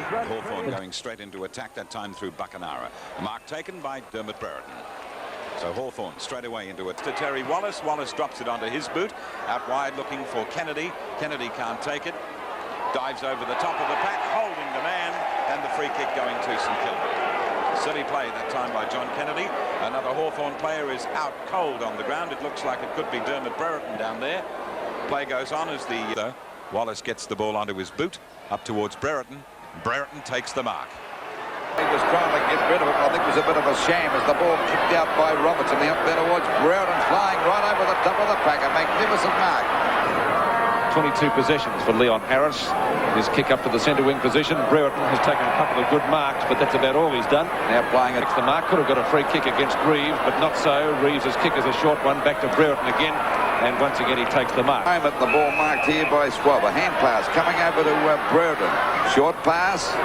Hawthorn going straight into attack, that time through Buckenara. Mark taken by Dermott Brereton. So Hawthorn straight away into it to Terry Wallace. Wallace drops it onto his boot. Out wide looking for Kennedy. Kennedy can't take it. Dives over the top of the pack, holding the man, and the free kick going to St Kilda. Silly play that time by John Kennedy. Another Hawthorn player is out cold on the ground. It looks like it could be Dermott Brereton down there. Play goes on as the Wallace gets the ball onto his boot, up towards Brereton. Brereton takes the mark. He was trying to get rid of it. I think it was a bit of a sham as the ball kicked out by Robertson. The up there towards Brereton, flying right over the top of the pack. A magnificent mark. 22 possessions for Leon Harris. His kick up to the centre wing position. Brereton has taken a couple of good marks, but that's about all he's done. Now playing it. The mark could have got a free kick against Reeves, but not so. Reeves' kick is a short one. Back to Brereton again, and once again he takes the mark. Moment the ball marked here by Swab. A hand pass coming over to Brereton. Short pass.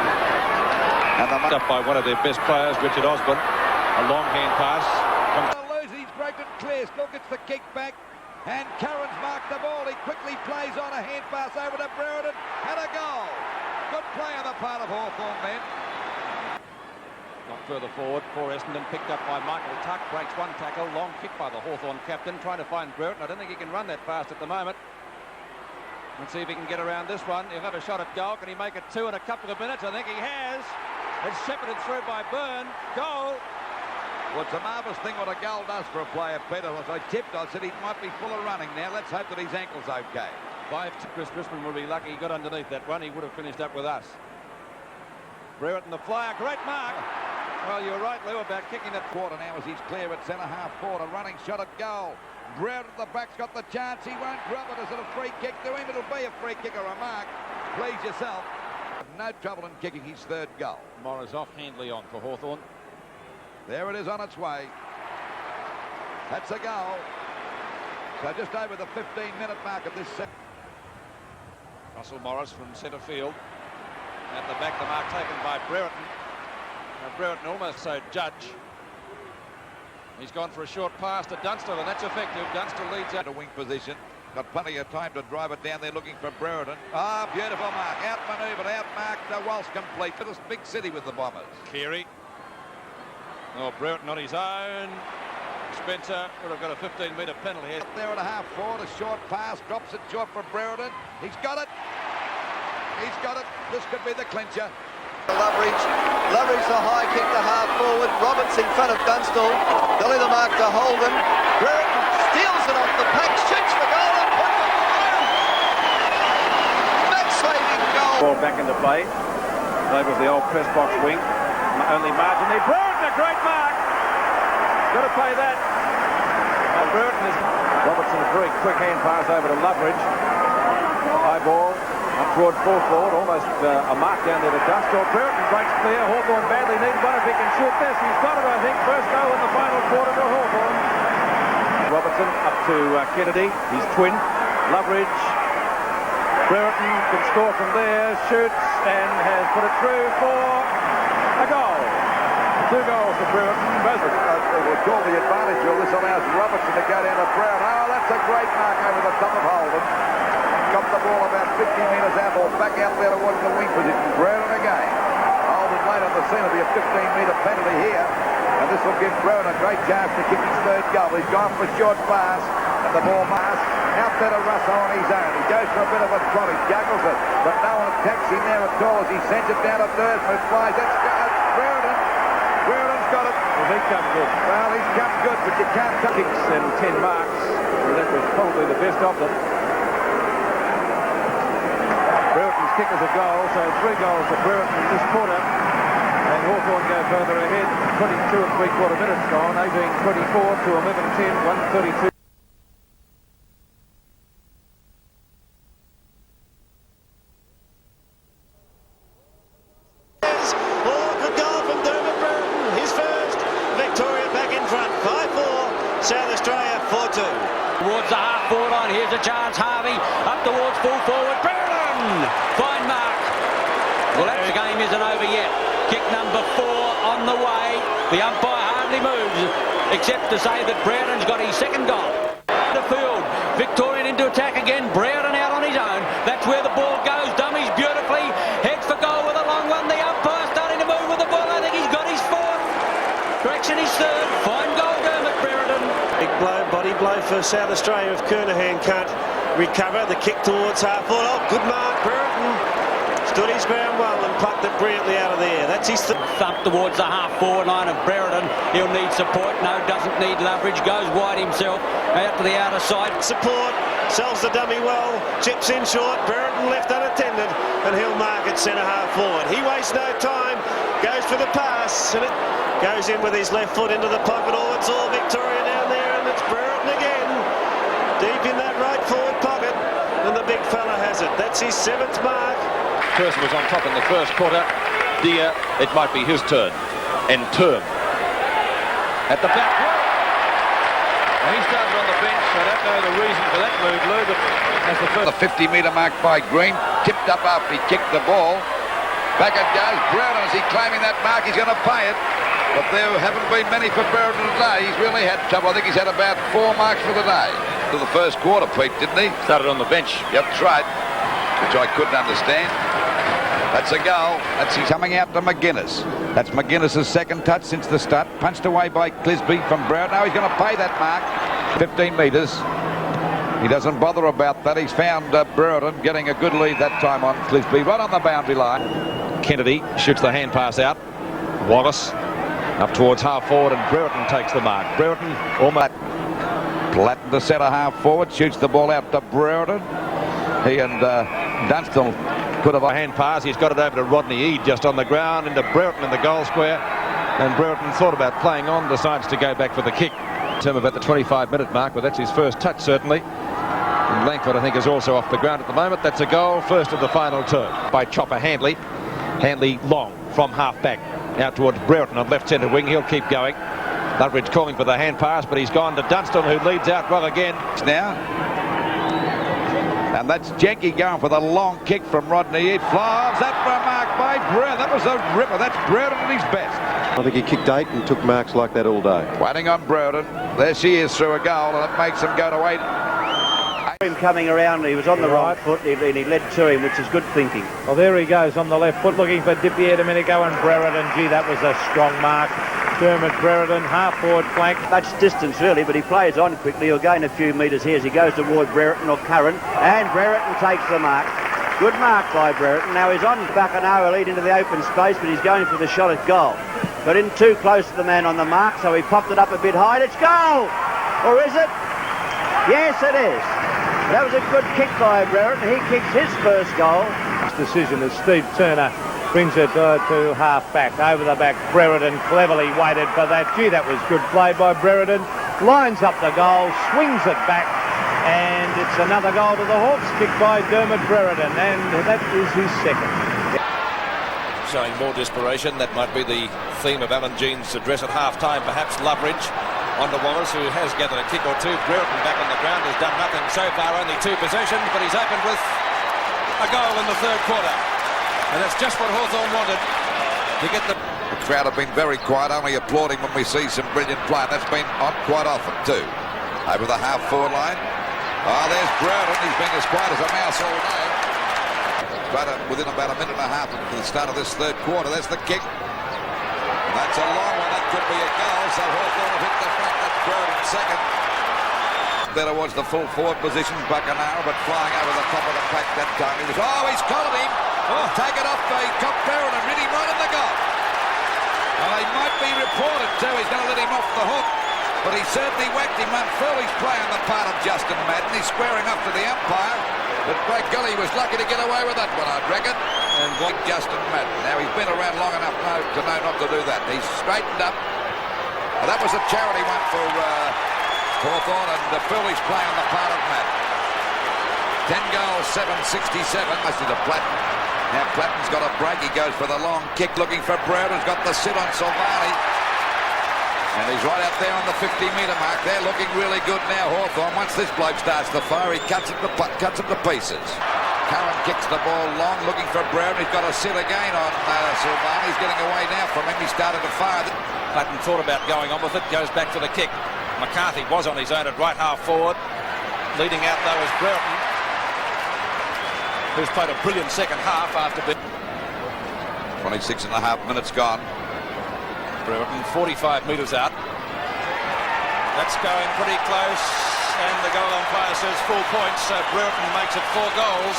And the up by one of their best players, Richard Osborne. A long hand pass. He's broken clear. Still gets the kick back. And Curran's marked the ball. He quickly plays on a hand pass over to Brereton. And a goal. Good play on the part of Hawthorn men. Not further forward for Essendon, picked up by Michael Tuck. Breaks one tackle. Long kick by the Hawthorn captain. Trying to find Brereton. I don't think he can run that fast at the moment. Let's see if he can get around this one. He'll have a shot at goal. Can he make it two in a couple of minutes? I think he has. It's shepherded through by Byrne. Goal. Well, it's a marvellous thing what a goal does for a player, Peter. As I tipped, I said he might be full of running now. Let's hope that his ankle's okay. Chris Crispin would be lucky he got underneath that one. He would have finished up with us. Brereton the flyer. Great mark. Well, you're right, Lou, about kicking that quarter now as he's clear at centre-half forward. A running shot at goal. Brereton at the back's got the chance. He won't grab it. Is it a free kick to him? It'll be a free kick or a mark. Please yourself. No trouble in kicking his third goal. Morris off, Handley on for Hawthorn. There it is on its way. That's a goal. So just over the 15-minute mark of this set. Russell Morris from centre field. At the back, the mark taken by Brereton. Now Brereton almost so Judge. He's gone for a short pass to Dunstall, and that's effective. Dunstall leads out to wing position. Got plenty of time to drive it down there looking for Brereton. Ah, beautiful mark. Outmanoeuvred, outmarked. Walsh complete. For this big city with the Bombers. Keary. Oh, Brereton on his own. Spencer would have got a 15-metre penalty here. Up there at a half forward, a short pass, drops it short for Brereton. He's got it. He's got it. This could be the clincher. Loveridge the high kick to half forward. Roberts in front of Dunstall. Billy the mark to Holden. Brereton steals it off the pack, shoots for goal and puts it through. Back-saving goal. Ball back into play. Over the old press box wing. Only margin there. Brereton, a great mark. Got to play that. Brereton is... Robertson, a very quick hand pass over to Loveridge. High ball. Up toward full forward, almost a mark down there to Dunstall. Brereton breaks clear. Hawthorn badly needs one if he can shoot this. He's got it, I think. First goal in the final quarter to Hawthorn. Robertson up to Kennedy. He's twin. Loveridge. Brereton can score from there. Shoots and has put it through for a goal. 2 goals for Brereton. Both will call the advantage. This allows Robertson to go down to Brereton. Oh, that's a great mark over the top of Holden. Got the ball about 50 metres out or back out there towards the wing position. Brereton again. Holden late on the scene. It'll be a 15-metre penalty here. And this will give Brereton a great chance to kick his third goal. He's gone for a short pass. And the ball pass out there to Russell on his own. He goes for a bit of a trot. He juggles it. But no one attacks him there at all as he sends it down to Dermott. It flies. That's Brereton. Brereton's got it. Well, he's come good. Well, he's come good, but you can't touch kicks and 10 marks. Well, that was probably the best of them. Brereton's kick is a goal, so 3 goals for Brereton this quarter. And Hawthorn go further ahead. 22 3/4 minutes gone. 18-24 to 11-10, 1:32. South Australia 4-2. Towards the half forward line, here's a chance. Harvey up towards full forward. Brereton! Fine mark. Well, that game isn't over yet. Kick number 4 on the way. The umpire hardly moves, except to say that Brereton's got his second goal. The field, Victorian into attack again. Brereton out on his own. That's where the ball goes. Dummies beautifully. Heads for goal with a long one there. Marks in his third. Fine goal, Dermott Brereton. Big blow, body blow for South Australia if Kernahan can't recover. The kick towards half-forward. Oh, good mark, Brereton. Stood his ground well and plucked it brilliantly out of the air. That's his thump towards the half-forward line of Brereton. He'll need support. No, doesn't need leverage. Goes wide himself. Out to the outer side. Support. Sells the dummy well. Chips in short. Brereton left unattended. And he'll mark at centre half-forward. He wastes no time. Goes for the pass. And it goes in with his left foot into the pocket. Oh, it's all Victoria down there. And it's Brereton again. Deep in that right forward pocket. And the big fella has it. That's his 7th mark. Person was on top in the first quarter. Deer, it might be his turn. And term. At the back. And he started on the bench. I don't know the reason for that move, Lou, but as the 50-metre mark by Green. Tipped up after he kicked the ball. Back it goes. Brereton, is he claiming that mark? He's going to pay it. But there haven't been many for Brereton today. He's really had trouble. I think he's had about 4 marks for the day. To the first quarter, Pete, didn't he? started on the bench. Yep, that's right. Which I couldn't understand. That's a goal. He's coming out to McGuinness. That's McGuinness's second touch since the start. Punched away by Clisby from Brereton. Now he's going to pay that mark. 15 metres. He doesn't bother about that. He's found Brereton getting a good lead that time on Clisby. Right on the boundary line. Kennedy shoots the hand pass out. Wallace up towards half forward and Brereton takes the mark. Brereton almost. Platten to centre half forward. Shoots the ball out to Brereton. He and Dunstall put a hand pass. He's got it over to Rodney Eade just on the ground into Brereton in the goal square. And Brereton thought about playing on, decides to go back for the kick. Term about the 25-minute mark, but that's his first touch certainly. And Langford, I think, is also off the ground at the moment. That's a goal, first of the final term by Chopper Handley. Handley long from half back out towards Brereton on left centre wing. He'll keep going. Lutteridge calling for the hand pass, but he's gone to Dunstall, who leads out well again. Now. And that's Jenke going for the long kick from Rodney. It flies. That for a mark by Brereton. That was a ripper. That's Brereton at his best. I think he kicked 8 and took marks like that all day. Waiting on Brereton. There she is through a goal, and it makes him go to 8. Him coming around, he was on the right foot, and he led to him, which is good thinking. Well, there he goes on the left foot, looking for Dippier a minute ago, and Brereton. Gee, that was a strong mark. Dermott Brereton, half-forward flank. Much distance, really, but he plays on quickly. He'll gain a few metres here as he goes toward Brereton or Curran, and Brereton takes the mark. Good mark by Brereton. Now he's on Bacanara, lead into the open space, but he's going for the shot at goal. Got in too close to the man on the mark, so he popped it up a bit high. It's goal! Or is it? Yes, it is. That was a good kick by Brereton. He kicks his first goal. Decision as Steve Turner brings it to half-back. Over the back, Brereton cleverly waited for that. Gee, that was good play by Brereton. Lines up the goal, swings it back, and it's another goal to the Hawks, kicked by Dermott Brereton, and that is his second. Showing more desperation. That might be the theme of Alan Jean's address at half-time. Perhaps Loveridge onto Wallace, who has gathered a kick or two. Brereton back on the ground, has done nothing so far, only 2 possessions, but he's opened with a goal in the third quarter. And that's just what Hawthorn wanted to get the crowd have been very quiet, only applauding when we see some brilliant play. And that's been on quite often too. Over the half-forward line. There's Brereton. He's been as quiet as a mouse all day. Within about a minute and a half of the start of this third quarter. There's the kick. And that's a long one. That could be a goal. So Hawthorn have hit the front. That's Brereton second. There was the full forward position, Bacanara, but flying over the top of the pack that time. He's collared him. Take it off. He caught Brereton and hit him right in the goal. He might be reported too. He's going to let him off the hook. But he certainly whacked him. Unfoolish play on the part of Justin Madden. He's squaring up to the umpire. But by golly, he was lucky to get away with that one, I'd reckon. And what Justin Madden. Now, he's been around long enough now to know not to do that. He's straightened up. That was a charity one for Hawthorn, and the foolish play on the part of Madden. 10 goals, 767. This is a Platten. Now Platten's got a break. He goes for the long kick, looking for Brereton. He's got the sit on Silvani. And he's right out there on the 50-metre mark. They're looking really good now, Hawthorn. Once this bloke starts to fire, he cuts him to pieces. Curran kicks the ball long, looking for Brereton. He's got a sit again on Silvani. He's getting away now from him. He started to fire. Platten thought about going on with it. Goes back for the kick. McCarthy was on his own at right half forward. Leading out though is Brereton, who's played a brilliant second half after 26 and a half minutes gone. Brereton, 45 metres out. That's going pretty close, and the goal umpire says full points, so Brereton makes it 4 goals,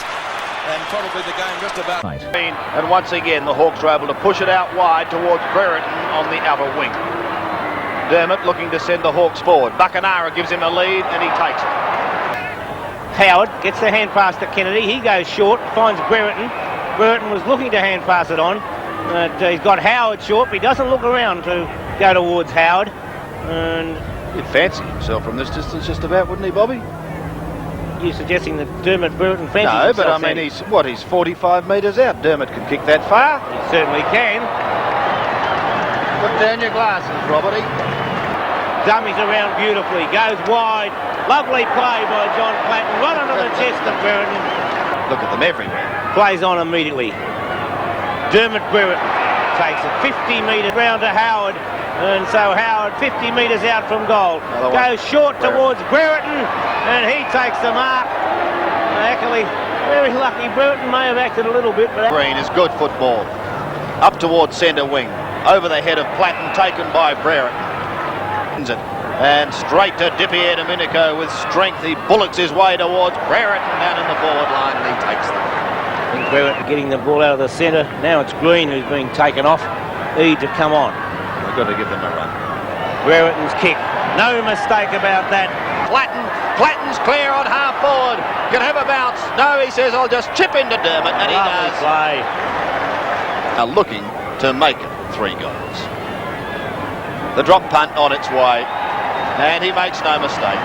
and probably the game just about. And once again, the Hawks are able to push it out wide towards Brereton on the outer wing. Dermott looking to send the Hawks forward. Buckenara gives him a lead, and he takes it. Howard gets the hand pass to Kennedy. He goes short, finds Brereton. Brereton was looking to hand pass it on. He's got Howard short, but he doesn't look around to go towards Howard. And He'd fancy himself from this distance just about, wouldn't he, Bobby? you're suggesting that Dermott Brereton fancies No, but I himself mean, then? he's 45 metres out. Dermott can kick that far. He certainly can. Put down your glasses, Roberty. Dummies around beautifully, goes wide. Lovely play by John Platten, right under the chest of Brereton. Look at them everywhere. Plays on immediately. Dermott Brereton takes it 50 metres round to Howard, and so Howard 50 metres out from goal. Goes short towards Brereton, and he takes the mark. Actually, very lucky. Brereton may have acted a little bit, but Green is good football. Up towards centre wing. Over the head of Platten, taken by Brereton. And straight to Dipier Domenico with strength. He bullocks his way towards Brereton down in the forward line, and he takes them. I think Brereton getting the ball out of the centre. Now it's Green who's being taken off. Eade to come on. We've got to give them a run. Brereton's kick. No mistake about that. Platten's clear on half forward. Can have a bounce. No, he says, I'll just chip into Dermott, and he Lovely does. play. Are looking to make it 3 goals. The drop punt on its way, and he makes no mistake.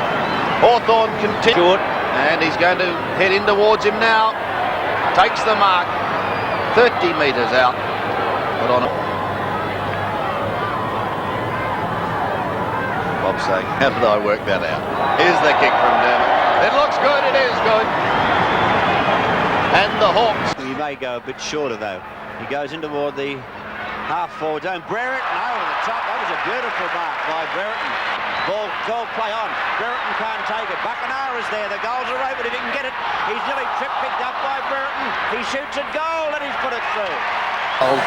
Hawthorn continues, and he's going to head in towards him now. Takes the mark, 30 metres out, but on it. Bob's saying, how did I work that out? Here's the kick from Dermott. It looks good, it is good. And the Hawks. He may go a bit shorter though. He goes in toward the half-forward zone. Brereton over the top. That was a beautiful mark by Brereton. Goal play on. Brereton can't take it. Buckenara's there. The goals are open if he can get it. He's nearly picked up by Brereton. He shoots a goal and he's put it through. I'll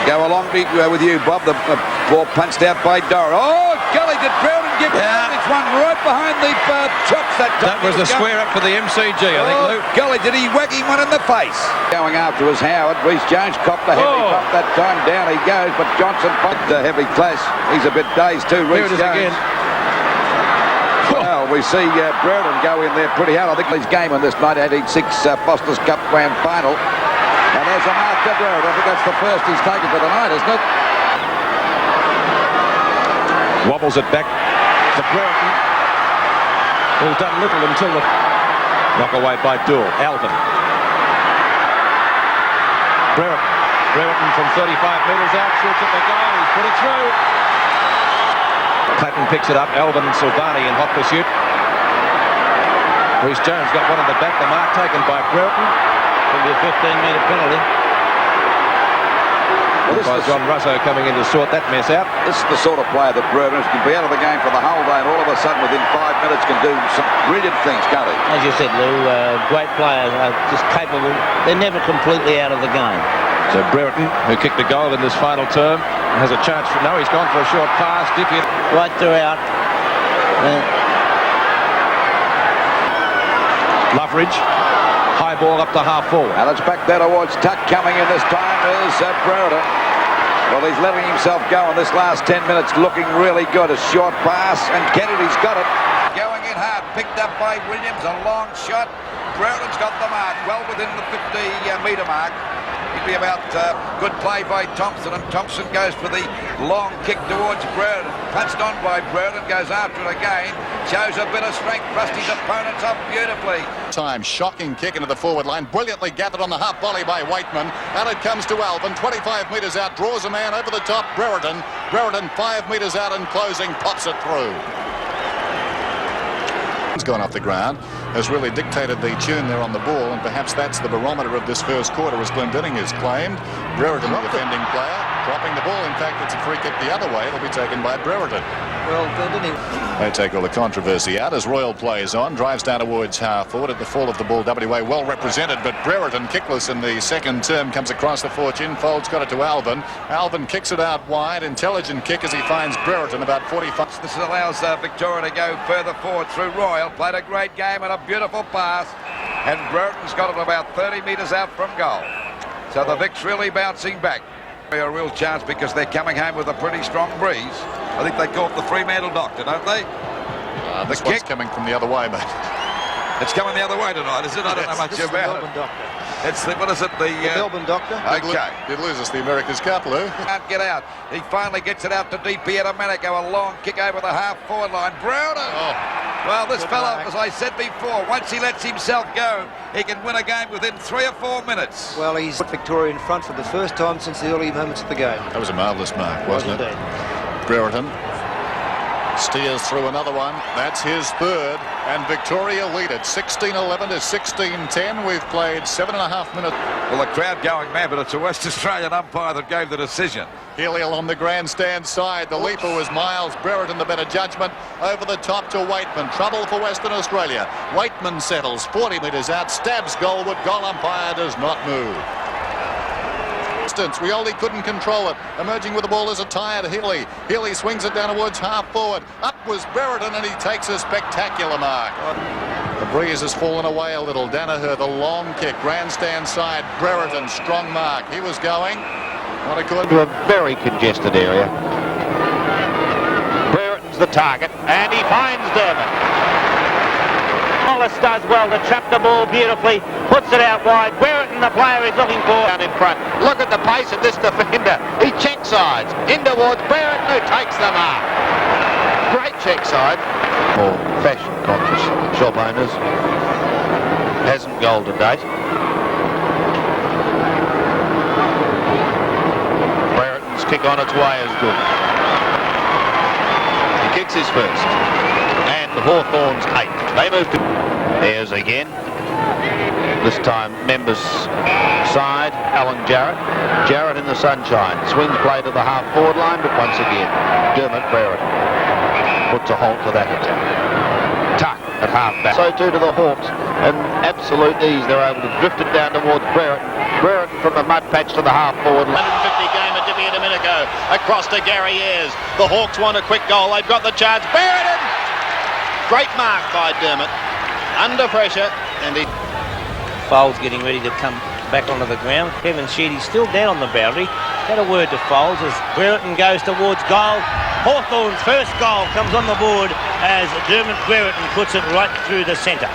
go along with you, Bob. The ball punched out by Dora. Oh, golly, did Brereton give it? It's one right behind the chops that time. That was the square up for the MCG, I think, Lou. Golly, did he whack him one in the face? Going after was Howard. Reece Jones copped a heavy pump that time. Down he goes, but Johnson pumped a heavy clash. He's a bit dazed too, Reece Jones. Again. Well, we see Brereton go in there pretty hard. I think his game on this 1986 Foster's Cup Grand Final. And there's a mark to Brereton. I think that's the first he's taken for the night, isn't it? Wobbles it back to Brereton, who's done little until the knock away by Dool. Alvin. Brereton from 35 metres out, shoots at the goal, he's put it through. Platten picks it up, Alvin and Silvani in hot pursuit. Reece Jones got one in the back, the mark taken by Brereton. It'll be a 15-metre penalty. Well, by John Russo coming in to sort that mess out. This is the sort of player that Brereton can be out of the game for the whole day, and all of a sudden within 5 minutes can do some brilliant things, can't he? As you said, Lou, great players, just capable. They're never completely out of the game. So Brereton, who kicked a goal in this final term, has a chance for... No, he's gone for a short pass. Dippy right throughout. Loveridge. High ball up to half forward. And it's back there towards Tuck. Coming in this time is Brereton. Well, he's letting himself go in this last 10 minutes, looking really good. A short pass, and Kennedy's got it. Going in hard, picked up by Williams, a long shot. Brereton's got the mark, well within the 50-metre mark. It'd be about good play by Thompson, and Thompson goes for the long kick towards Brereton. Punched on by Brereton, goes after it again. Shows a bit of strength, thrust his opponents up beautifully. Time, shocking kick into the forward line, brilliantly gathered on the half volley by Waitman, and it comes to Alvin, 25 metres out, draws a man over the top, Brereton 5 metres out and closing, pops it through. He's gone off the ground, has really dictated the tune there on the ball, and perhaps that's the barometer of this first quarter, as Glendinning has claimed. Brereton, the defending player. Dropping the ball. In fact, it's a free kick the other way. It'll be taken by Brereton. Well, didn't he? They take all the controversy out as Royal plays on, drives down towards half forward. At the fall of the ball, WA well represented, but Brereton, kickless in the second term, comes across the fortune. Folds got it to Alvin. Alvin kicks it out wide. Intelligent kick as he finds Brereton about 45. This allows Victoria to go further forward through Royal. Played a great game and a beautiful pass. And Brereton's got it about 30 metres out from goal. So the Vic's really bouncing back. A real chance because they're coming home with a pretty strong breeze. I think they call it the Fremantle Doctor, don't they? This one's coming from the other way, mate. It's coming the other way tonight, is it? I don't know much about it. It's the, what is it? The Melbourne Doctor. Okay. Did lose us the America's Cup, Lou. Can't get out. He finally gets it out to DP at Manico. A long kick over the half-forward line. Brereton. Well, this fella, as I said before, once he lets himself go, he can win a game within 3 or 4 minutes. Well, he's put Victoria in front for the first time since the early moments of the game. That was a marvellous mark, wasn't it? Brereton steers through another one. That's his third, and Victoria lead it 16-11 to 16-10. We've played 7.5 minutes. Well, the crowd going mad, but it's a West Australian umpire that gave the decision. Heliel on the grandstand side. The leaper was Miles. Brereton the better judgment. Over the top to Waitman. Trouble for Western Australia. Waitman settles 40 metres out, stabs goalward. Goal umpire does not move. Rioli couldn't control it. Emerging with the ball is a tired Healy. Healy swings it down towards half forward. Up was Brereton and he takes a spectacular mark. The breeze has fallen away a little. Danaher, the long kick. Grandstand side. Brereton, strong mark. He was going. Not a good. To a very congested area. Brereton's the target and he finds Dermott. Wallace does well to trap the ball beautifully, puts it out wide. Brereton, the player, is looking for down in front. Look at the pace of this defender. He check sides in towards Brereton, who takes the mark. Great check side. More fashion conscious shop owners. Hasn't goal to date. Brereton's kick on its way is good. He kicks his first. And Hawthorn's 8. They move to Ayres again. This time members side, Alan Jarrett. Jarrett in the sunshine. Swing play to the half-forward line, but once again, Dermott Brereton puts a halt to that attack. Tuck at half-back. So too to the Hawks. And absolute ease, they're able to drift it down towards Brereton. Brereton from the mud patch to the half-forward line. 150 game at Dippy at Domenico. Across to Gary Ayres. The Hawks want a quick goal. They've got the chance. Brereton! Great mark by Dermott. Under pressure, and he... Foles getting ready to come back onto the ground. Kevin Sheedy's still down on the boundary. Had a word to Foles as Brereton goes towards goal. Hawthorn's first goal comes on the board as Dermott Brereton puts it right through the centre.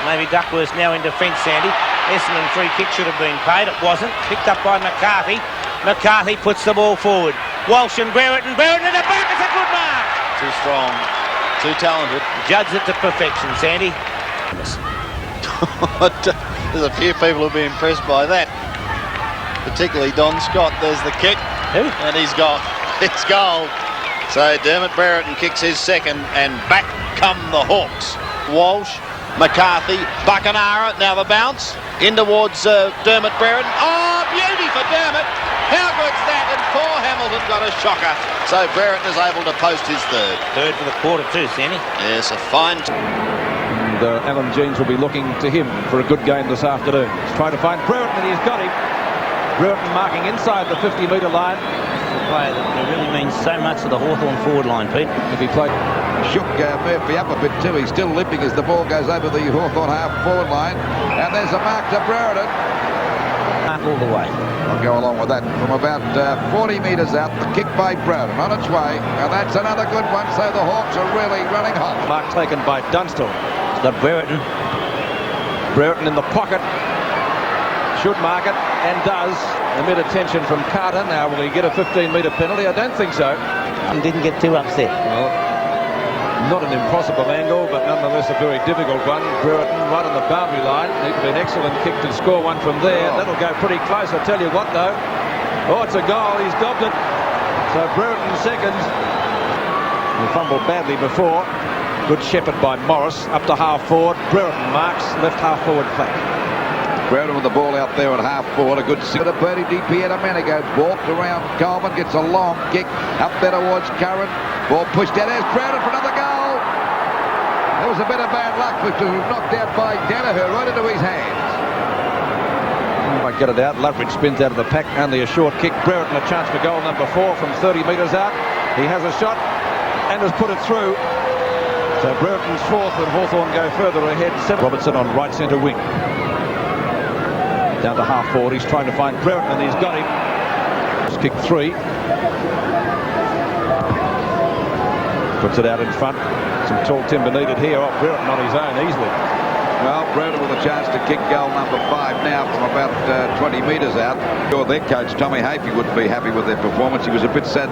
Maybe Duckworth now in defence, Sandy. Essendon free kick should have been paid. It wasn't. Picked up by McCarthy. McCarthy puts the ball forward. Walsh and Brereton. Brereton in the back. It's a good mark. Too strong. Too talented. Judge it to perfection, Sandy. There's a few people who'll be impressed by that, particularly Don Scott. There's the kick. Who? And he's got his goal. So Dermott Brereton kicks his second, and back come the Hawks. Walsh, McCarthy, Buckenara. Now the bounce in towards Dermott Brereton. Oh, beauty for Dermott. How good's that? And poor Hamilton got a shocker. So Brereton is able to post his third. Third for the quarter too, Sandy. Yes, a fine... And Alan Jeans will be looking to him for a good game this afternoon. He's trying to find Brereton, and he's got him. Brereton marking inside the 50-metre line. A player that really means so much to the Hawthorn forward line, Pete. If he played... Shook Murphy up a bit too. He's still limping as the ball goes over the Hawthorn half-forward line. And there's a mark to Brereton. All the way. I'll go along with that. From about 40 metres out, the kick by Brereton on its way. And that's another good one, so the Hawks are really running hot. Mark taken by Dunstall. The Brereton. Brereton in the pocket. Should mark it, and does. Amid attention from Carter. Now, will he get a 15-metre penalty? I don't think so. Didn't get too upset. Well, not an impossible angle, but nonetheless a very difficult one. Brereton right on the boundary line. It'd be an excellent kick to score one from there. That'll go pretty close, I'll tell you what, though. Oh, it's a goal. He's dobbed it. So Brereton second. He fumbled badly before. Good shepherd by Morris. Up to half forward. Brereton marks. Left half forward flat. Brereton with the ball out there at half forward. A good bit of birdie DP a minute ago. Walked around Coleman, gets a long kick up there towards Curran. Ball pushed out. There's Brereton for another goal. There was a bit of bad luck, which was knocked out by Danaher right into his hands. Might get it out. Loveridge spins out of the pack. Only a short kick. Brereton a chance for goal number 4 from 30 metres out. He has a shot and has put it through. So Brereton's fourth and Hawthorn go further ahead. Robertson on right centre wing. Down to half forward. He's trying to find Brereton and he's got him. He's kicked 3. Puts it out in front. Some tall timber needed here. Oh, Brereton on his own easily. Well, Brereton with a chance to kick goal number 5 now from about 20 metres out. Sure, their coach, Tommy Hafey, wouldn't be happy with their performance. He was a bit sad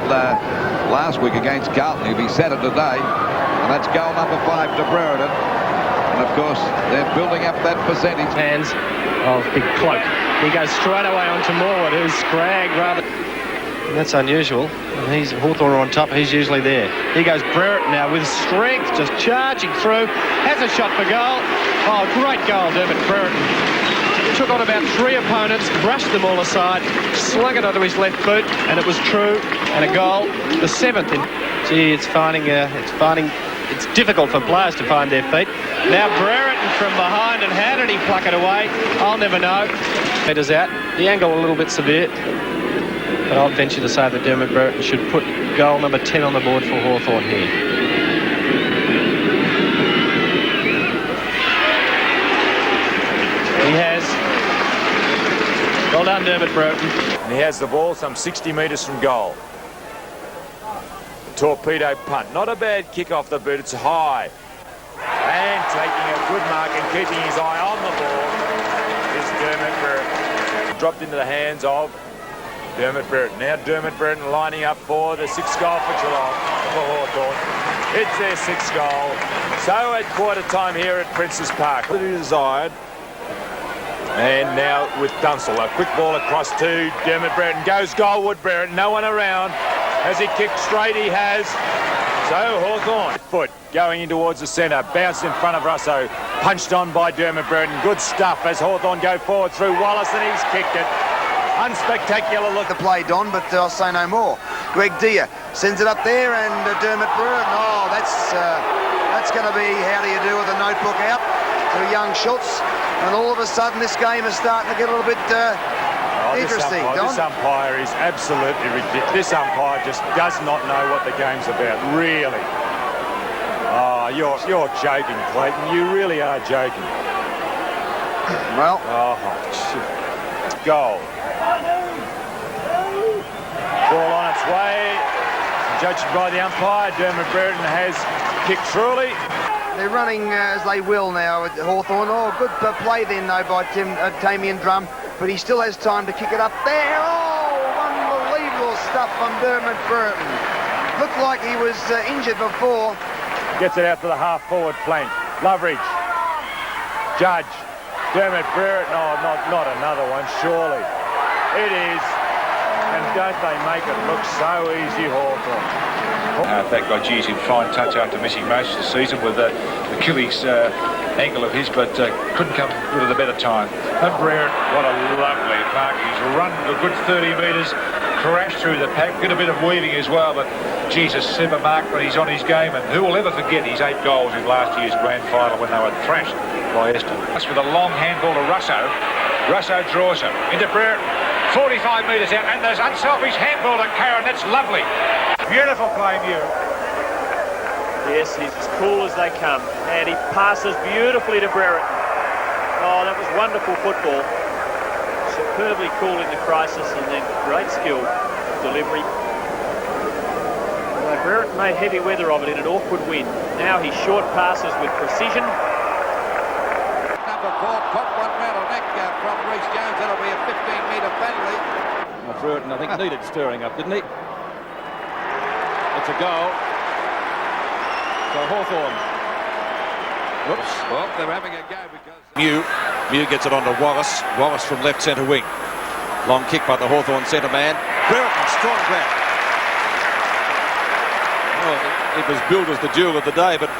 last week against Carlton. He'll be sadder today. And that's goal number 5 to Brereton. And, of course, they're building up that percentage. Hands of Big Cloak. He goes straight away onto Morwood, who's scragged rather... And that's unusual. He's Hawthorn on top. He's usually there. He goes Brereton now with strength, just charging through. Has a shot for goal. Oh, great goal, Dermott Brereton. Took on about 3 opponents, brushed them all aside, slung it onto his left boot, and it was true. And a goal, the 7th. Gee, it's difficult for players to find their feet. Now Brereton from behind, and how did he pluck it away? I'll never know. Meters out. The angle a little bit severe. But I'll venture to say that Dermott Brereton should put goal number 10 on the board for Hawthorn here. He has. Well done, Dermott Brereton. And he has the ball some 60 metres from goal. Torpedo punt. Not a bad kick off the boot. It's high. And taking a good mark and keeping his eye on the ball is Dermott Brereton. Dropped into the hands of Dermott Brereton. Now Dermott Brereton lining up for the 6th goal for Geelong, for Hawthorn. It's their 6th goal. So at quarter time here at Princes Park. What he desired. And now with Dunstall, a quick ball across to Dermott Brereton. Goes goalward Brereton, no one around. Has he kicked straight? He has. So Hawthorn. Foot going in towards the centre. Bounced in front of Russo. Punched on by Dermott Brereton. Good stuff as Hawthorn go forward through Wallace, and he's kicked it. Unspectacular look to play, Don, but I'll say no more. Greg Deere sends it up there, and Dermott Brereton. Oh, that's going to be how do you do with a notebook out to young Schultz. And all of a sudden, this game is starting to get a little bit interesting, Don. This umpire is absolutely ridiculous. This umpire just does not know what the game's about, really. Oh, you're joking, Clayton. You really are joking. Well. Oh, goal. Ball on its way. Judged by the umpire, Dermott Brereton has kicked truly. They're running as they will now at Hawthorn. Oh, good play then, though, by Damien Drum. But he still has time to kick it up there. Oh, unbelievable stuff from Dermott Brereton. Looked like he was injured before. Gets it out to the half-forward flank. Loveridge. Judge. Dermott Brereton. Oh, not another one, surely. It is. And don't they make it look so easy, Hawthorn? That guy, geez, in fine touch after missing most of the season with the Achilles ankle of his, but couldn't come with a better time. And Brereton, what a lovely mark. He's run a good 30 metres, crashed through the pack, did a bit of weaving as well, but geez, a super mark when he's on his game. And who will ever forget his 8 goals in last year's grand final when they were thrashed by Eston. That's with a long handball to Russo. Russo draws him into Brereton. 45 metres out, and there's unselfish handball to Karen. That's lovely. Beautiful play, Mew. Yes, he's as cool as they come. And he passes beautifully to Brereton. Oh, that was wonderful football. Superbly cool in the crisis, and then great skill delivery. Although Brereton made heavy weather of it in an awkward wind. Now he short passes with precision. Number 4 popped one round the neck from Reece Jones. That'll be a 15-metre penalty. Brereton, I think, needed stirring up, didn't he? It's a goal. So Hawthorn. Whoops. Well, they're having a go because... Mew gets it on to Wallace. Wallace from left centre wing. Long kick by the Hawthorn centre man. Brereton, strong grab. Well, it was billed as the duel of the day, but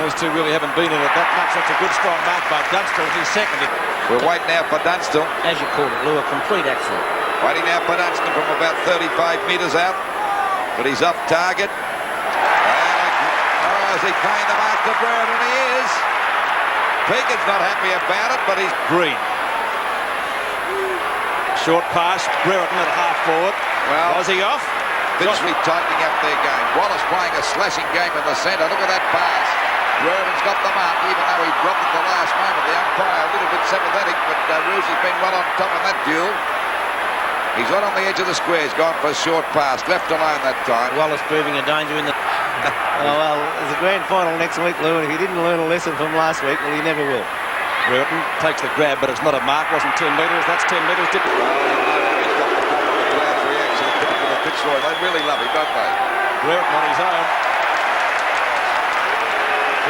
those two really haven't been in it that much. That's a good strong mark by Dunstall. He's second. We're waiting now for Dunstall. As you call it, Lou, a complete accident. Waiting now for Dunstall from about 35 metres out. But he's off target. And, is he playing the mark to Brereton? He is. Peakin's not happy about it, but he's Green. Short pass, Brereton at half forward. Well, was he off? Finchley tightening up their game. Wallace playing a slashing game in the centre. Look at that pass. Brereton's got the mark, even though he dropped at the last moment. The umpire a little bit sympathetic, but Roosie's been well on top of that duel. He's right on the edge of the square. He's gone for a short pass. Left alone that time. Wallace proving a danger in the... Oh, well, there's a grand final next week, Lou, and if he didn't learn a lesson from last week, well, he never will. Brereton takes the grab, but it's not a mark. Wasn't 10 metres. That's 10 metres. He's got the crowd's reaction to the Fitzroy. They really love him, don't they? Brereton on his own.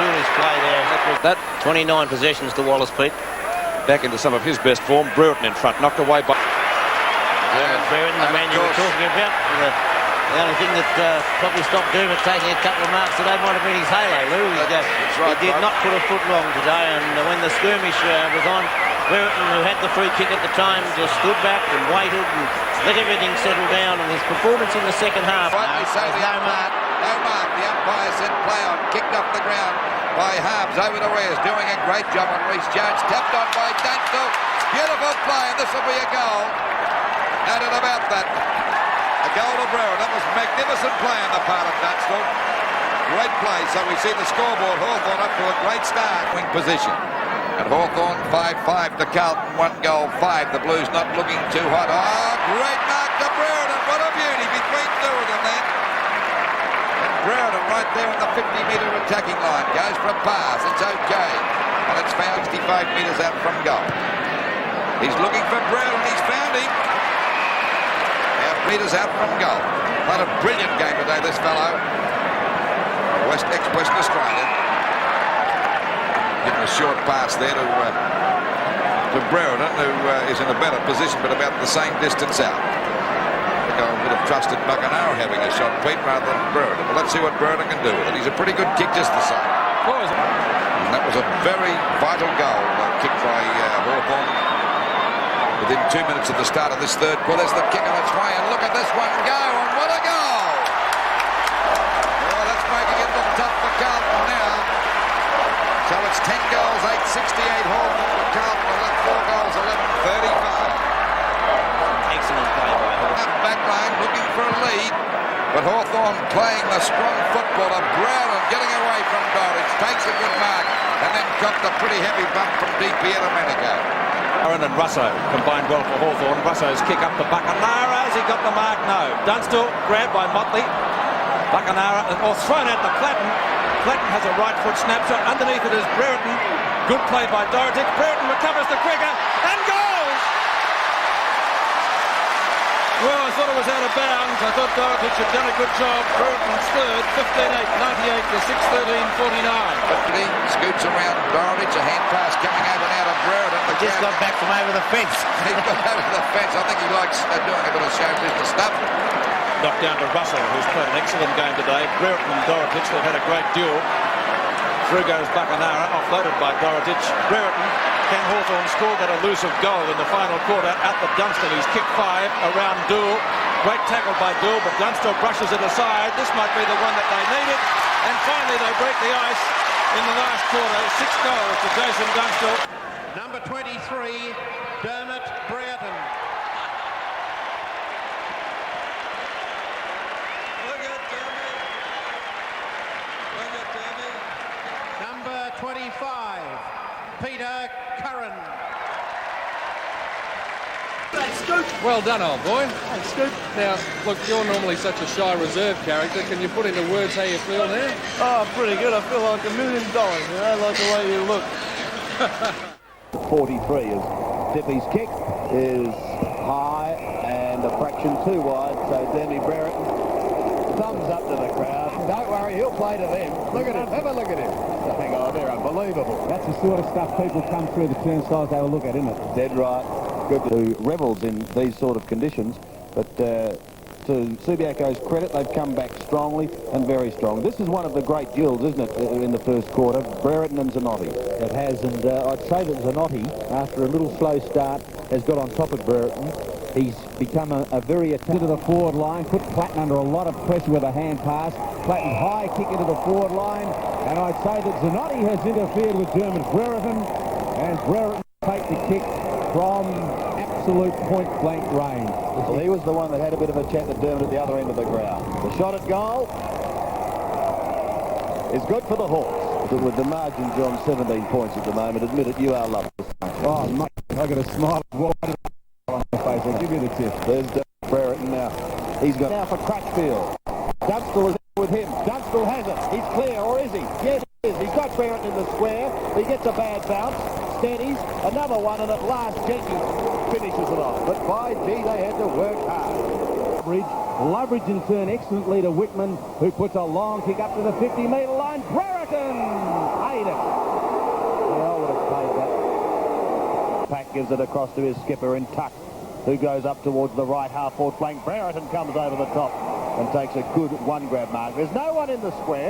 Foolish play there. That 29 possessions to Wallace, Pete. Back into some of his best form. Brereton in front, knocked away by... Dermott Brereton, the man you were talking about. The only thing that probably stopped Dermott taking a couple of marks today might have been his halo, Lou. He did not put a foot long today, and when the skirmish was on, Brereton, who had the free kick at the time, just stood back and waited and let everything settle down, and his performance in the second half... Rightly so, no mark. No mark. The umpire said play on. Kicked off the ground by Harbs over to Reyes, doing a great job on Reece Jones. Tapped on by Dunstall. Beautiful play, and this will be a goal. And at about that, a goal to Brereton. That was magnificent play on the part of Dunstall. Great play. So we see the scoreboard. Hawthorn up to a great start. Wing position. And Hawthorn 5-5 to Carlton. 1 goal 5. The Blues not looking too hot. Oh, great mark to Brereton. What a beauty between two of them then. And Brereton right there on the 50-metre attacking line. Goes for a pass. It's okay. And it's found 65 metres out from goal. He's looking for Brereton. He's found him. Metres out from goal. What a brilliant game today, this fellow. Ex-Western Australia. Getting a short pass there to Brereton, who is in a better position, but about the same distance out. I think I would have trusted Buckenara having a shot, Pete, rather than Brereton. But let's see what Brereton can do with it. He's a pretty good kick just the same. And that was a very vital goal, kicked by Hawthorn. Within 2 minutes of the start of this third quarter, there's the kick on its way, and look at this one go, and what a goal! Well, that's making it look tough for Carlton now. So it's 10 goals, 868 Hawthorn for Carlton, and left 4 goals, 11-35. Excellent play by Hawthorn. Back line looking for a lead, but Hawthorn playing the strong football of Brereton, getting away from Dorridge, takes a good mark, and then copped a pretty heavy bump from Di Pierdomenico. Aaron and Russo combined well for Hawthorn. Russo's kick up to Buckenara. Has he got the mark? No. Dunstall grabbed by Motley. Buckenara, or thrown out to Clatton. Clatton has a right foot snapshot. Underneath it is Brereton. Good play by Dorridge. Brereton recovers the quicker and goals! Well, I thought it was out of bounds. I thought Dorridge had done a good job. Brereton's third, 15-8, 98 to 6-13, 49. But he scoots around Dorridge, a hand pass coming over now to Brereton. He just got back from over the fence. He got over the fence. I think he likes doing a bit of show business stuff. Knocked down to Russell, who's played an excellent game today. Brereton and Dorridge, they've had a great duel. Through goes Buckenara, offloaded by Dorridge. Brereton, can Hawthorn score that elusive goal in the final quarter at the Dunstall? He's kicked 5 around Dool. Great tackle by Dool, but Dunstall brushes it aside. This might be the one that they needed. And finally they break the ice in the last quarter. 6 goals to Jason Dunstall. Number 23, Dermott Brereton. Look at Dermott. Look at Dermott. Number 25, Peter Curran. Well done, old boy. Hey, Scoop. Now, look, you're normally such a shy reserve character. Can you put into words how you feel now? Oh, pretty good. I feel like $1 million, you know, like the way you look. 43 is Tippy's kick is high and a fraction too wide, so Dermott Brereton, thumbs up to the crowd. Don't worry, he'll play to them. Look at him, have a look at him. Oh, they're unbelievable. That's the sort of stuff people come through the turnstiles they will look at, isn't it? Dead right. Good to revels in these sort of conditions, but to to Subiaco's credit, they've come back strongly and very strong. This is one of the great duels, isn't it, in the first quarter? Brereton and Zanotti. It has, and I'd say that Zanotti, after a little slow start, has got on top of Brereton. He's become a very attack to the forward line, put Platten under a lot of pressure with a hand pass. Platten's high kick into the forward line, and I'd say that Zanotti has interfered with Dermott Brereton, and Brereton take the kick from absolute point-blank range. Well, he was the one that had a bit of a chat to Dermott at the other end of the ground. The shot at goal is good for the Hawks. With the margin, John, 17 points at the moment. Admit it, you are loving this. Oh, mate, I got a smile on my face. I'll give you the tip. There's Brereton now. He's got now for Crutchfield. Dunstall is with him. Dunstall has it. He's clear, or is he? Yes, he is. He's got Brereton in the square. He gets a bad bounce. Steadies. Another one, and at last Jenkins finishes it off. But by gee, they had to work hard. Loveridge in turn excellently to Whitman, who puts a long kick up to the 50-metre line. Brereton paid it. Yeah, I would have paid that. Pack gives it across to his skipper in Tuck, who goes up towards the right half-forward flank. Brereton comes over the top and takes a good one-grab mark. There's no one in the square.